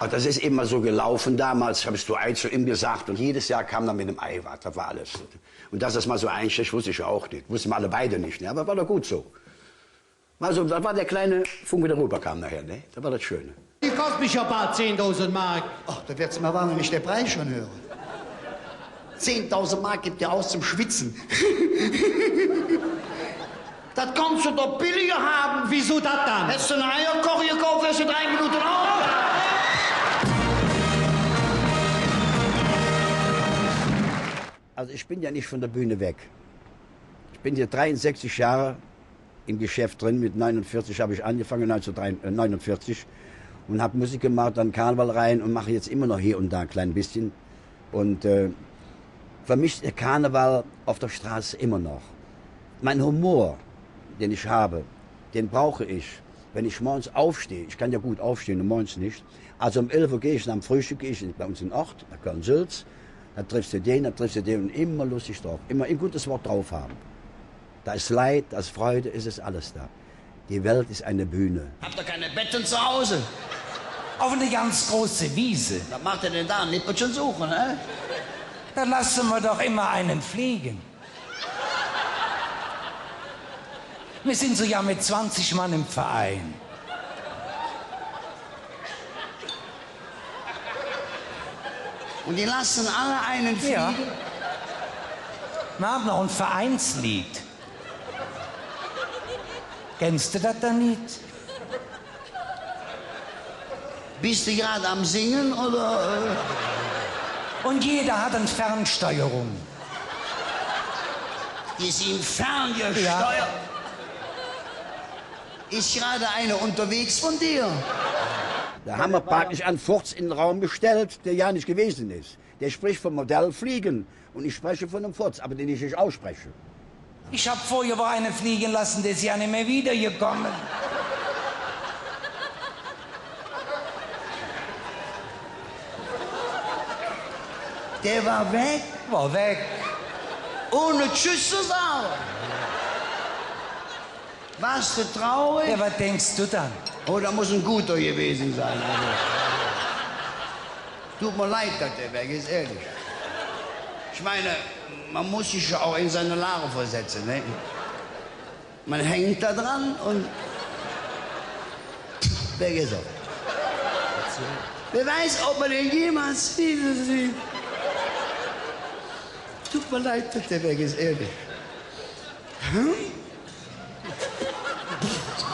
Ach, das ist immer so gelaufen damals, habe ich so Ei zu ihm gesagt und jedes Jahr kam er mit einem Eiwart, das war alles. Und dass das mal so einsticht, wusste ich auch nicht, wussten wir alle beide nicht, ne? Aber war doch gut so. Also, das war der kleine Funke, der rüberkam nachher, ne? Das war das Schöne. Die kostet mich ja bald 10.000 Mark. Ach, da wird's mal warm, wenn ich den Preis schon höre. 10.000 Mark gibt ihr aus zum Schwitzen. Das kannst du doch billiger haben. Wieso das dann? Hättest du eine Eierkoche gekauft, wärst du 3 Minuten auf. Also ich bin ja nicht von der Bühne weg. Ich bin hier 63 Jahre im Geschäft drin. Mit 49 habe ich angefangen, 1949. Und habe Musik gemacht, dann Karneval rein und mache jetzt immer noch hier und da ein klein bisschen. Und für mich ist der Karneval auf der Straße immer noch. Mein Humor, den ich habe, den brauche ich, wenn ich morgens aufstehe. Ich kann ja gut aufstehen und morgens nicht. Also um 11 Uhr gehe ich, nach dem Frühstück gehe ich bei uns in den Ort, nach Köln-Sülz. Da triffst du den, da triffst du den und immer lustig drauf. Immer ein gutes Wort drauf haben. Da ist Leid, da ist Freude, ist es alles da. Die Welt ist eine Bühne. Habt ihr keine Betten zu Hause? Auf eine ganz große Wiese. Was macht ihr denn da? Ein Nipperchen suchen, ne? Da lassen wir doch immer einen fliegen. Wir sind so ja mit 20 Mann im Verein. Und die lassen alle einen fliegen? Ja. Wir haben noch ein Vereinslied. Kennst du das da nicht? Bist du gerade am Singen, oder? Und jeder hat eine Fernsteuerung. Die sind ferngesteuert. Ja. Ist gerade einer unterwegs von dir? Da haben wir praktisch einen Furz in den Raum gestellt, der ja nicht gewesen ist. Der spricht vom Modell Fliegen und ich spreche von einem Furz, aber den ich nicht ausspreche. Ich hab vorher aber eine fliegen lassen, der ist ja nicht mehr wiedergekommen. Der war weg, War weg. ohne Tschüss zu sagen. Warst du traurig? Ja, was denkst du dann? Oh, da muss ein guter gewesen sein. Also. Tut mir leid, dass der weg ist, ehrlich. Ich meine, man muss sich ja auch in seine Lage versetzen. Ne? Man hängt da dran und weg ist er. Wer weiß, ob man den jemals wieder sieht. Tut mir leid, dass der weg ist, ehrlich. Hm?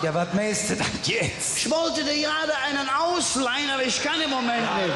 Ja, was meinst du dann jetzt? Ich wollte dir gerade einen ausleihen, aber ich kann im Moment nicht.